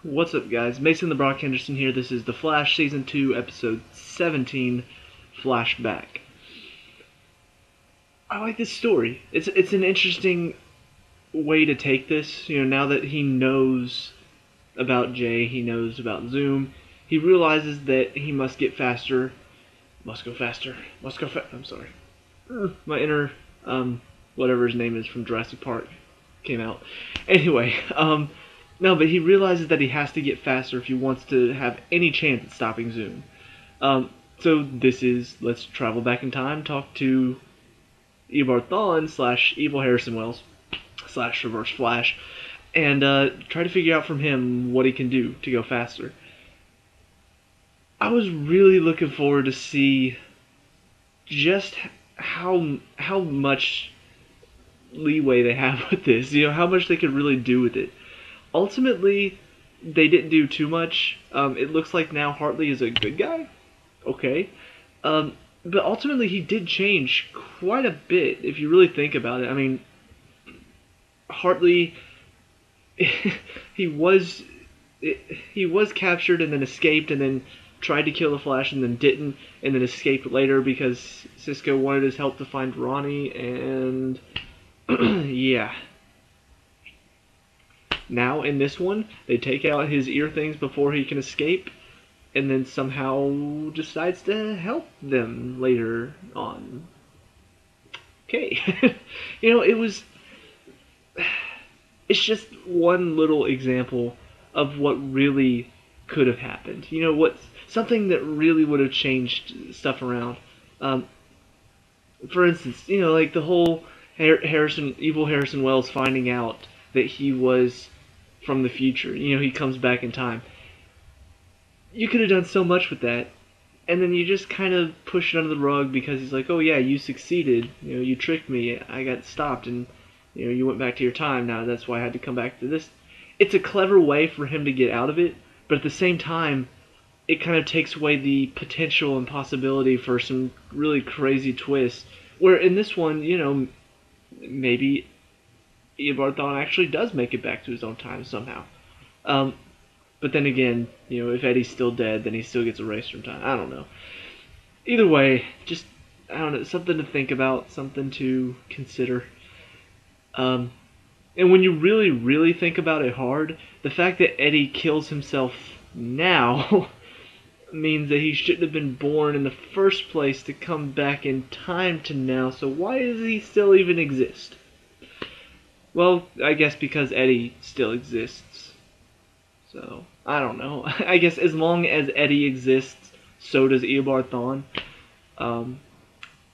What's up, guys? Mason the Brock Henderson here. This is The Flash, Season 2, Episode 17, Flashback. I like this story. It's an interesting way to take this. You know, now that he knows about Jay, he knows about Zoom, he realizes that he must get faster. Must go faster. I'm sorry. My inner, whatever his name is from Jurassic Park came out. Anyway, no, but he realizes that he has to get faster if he wants to have any chance at stopping Zoom. So this is, let's travel back in time, talk to Eobard Thawne / Evil Harrison Wells / Reverse Flash, and try to figure out from him what he can do to go faster. I was really looking forward to see just how much leeway they have with this, you know, how much they could really do with it. Ultimately, they didn't do too much. It looks like now Hartley is a good guy. Okay. But ultimately, he did change quite a bit, if you really think about it. I mean, Hartley, he was captured and then escaped and then tried to kill the Flash and then didn't, and then escaped later because Cisco wanted his help to find Ronnie, and yeah. Now, in this one, they take out his ear things before he can escape, and then somehow decides to help them later on. Okay. You know, it's just one little example of what really could have happened. You know, something that really would have changed stuff around. For instance, you know, like the whole Evil Harrison Wells finding out that he was from the future. You know, he comes back in time. You could have done so much with that, and then you just kind of push it under the rug because he's like, oh yeah, you succeeded. You know, you tricked me. I got stopped, and you know, you went back to your time. Now that's why I had to come back to this. It's a clever way for him to get out of it, but at the same time, it kind of takes away the potential and possibility for some really crazy twists. Where in this one, you know, maybe Eobard Thawne actually does make it back to his own time somehow. But then again, you know, if Eddie's still dead, then he still gets erased from time. I don't know. Either way, just, I don't know, something to think about, something to consider. And when you really, really think about it hard, the fact that Eddie kills himself now means that he shouldn't have been born in the first place to come back in time to now, so why does he still even exist? Well, I guess because Eddie still exists. So, I don't know. I guess as long as Eddie exists, so does Eobard Thawne.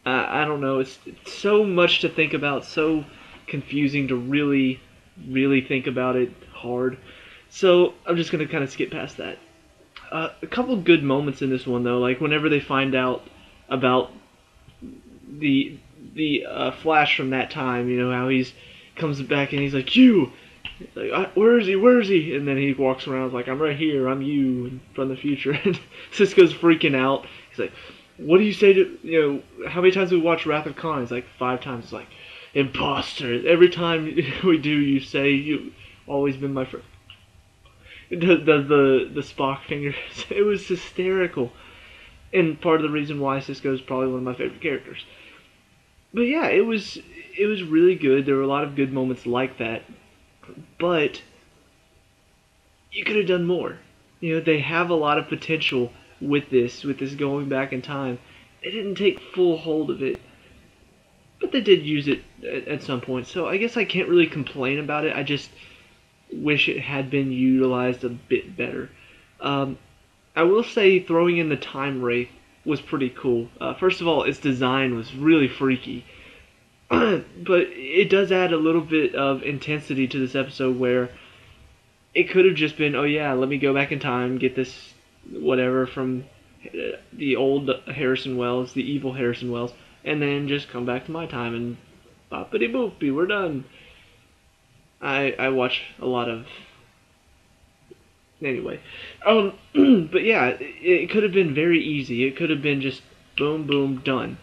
I don't know. It's so much to think about, so confusing to really, really think about it hard. So, I'm just going to kind of skip past that. A couple good moments in this one, though, like whenever they find out about the Flash from that time, you know, how he's comes back and he's like, you! Like, where is he? And then he walks around like, I'm right here, I'm you, from the future. And Cisco's freaking out. He's like, what do you say to, you know, how many times have we watched Wrath of Khan? He's like, 5 times. It's like, imposter. Every time we do, you say, you've always been my friend. Does the Spock fingers. It was hysterical. And part of the reason why Cisco is probably one of my favorite characters. But yeah, it was really good. There were a lot of good moments like that. But you could have done more. You know, they have a lot of potential with this going back in time. They didn't take full hold of it. But they did use it at some point. So I guess I can't really complain about it. I just wish it had been utilized a bit better. I will say throwing in the Time Wraith was pretty cool. First of all, its design was really freaky. But it does add a little bit of intensity to this episode where it could have just been, oh yeah, let me go back in time, get this whatever from the old Harrison Wells, the evil Harrison Wells, and then just come back to my time and boppity boopy, we're done. I watch a lot of... Anyway. But yeah, it could have been very easy. It could have been just boom, boom, done.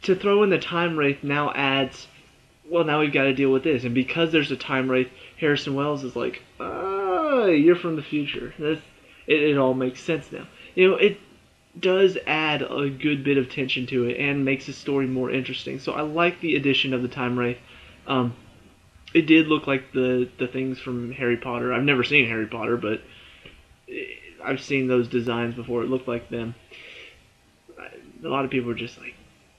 To throw in the Time Wraith now adds, well, now we've got to deal with this. And because there's a Time Wraith, Harrison Wells is like, a year from the future. It all makes sense now. It does add a good bit of tension to it and makes the story more interesting. So I like the addition of the Time Wraith. It did look like the things from Harry Potter. I've never seen Harry Potter, but I've seen those designs before. It looked like them. A lot of people are just like,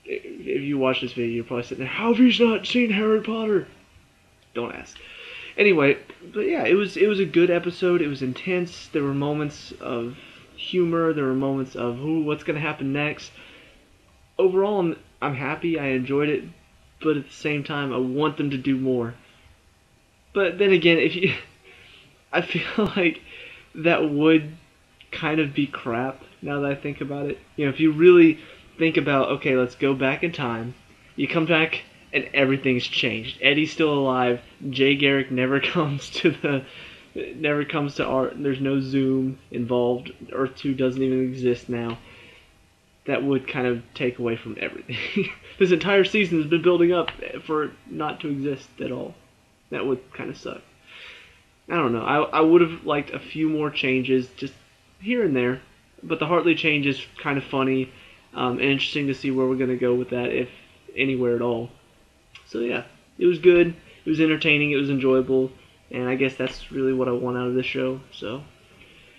if you watch this video, you're probably sitting there, how have you not seen Harry Potter? Don't ask. Anyway, but yeah, it was a good episode. It was intense. There were moments of humor. There were moments of what's going to happen next. Overall, I'm happy. I enjoyed it, but at the same time, I want them to do more. But then again, I feel like that would kind of be crap now that I think about it. If you really think about, okay, let's go back in time. You come back and everything's changed. Eddie's still alive. Jay Garrick never comes to Earth. There's no Zoom involved. Earth 2 doesn't even exist now. That would kind of take away from everything. This entire season has been building up for it not to exist at all. That would kind of suck. I don't know. I would have liked a few more changes, just here and there. But the Hartley change is kind of funny and interesting to see where we're going to go with that, if anywhere at all. So yeah, it was good. It was entertaining. It was enjoyable. And I guess that's really what I want out of this show. So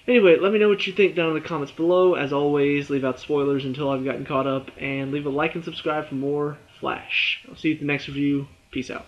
anyway, let me know what you think down in the comments below. As always, leave out spoilers until I've gotten caught up. And leave a like and subscribe for more Flash. I'll see you at the next review. Peace out.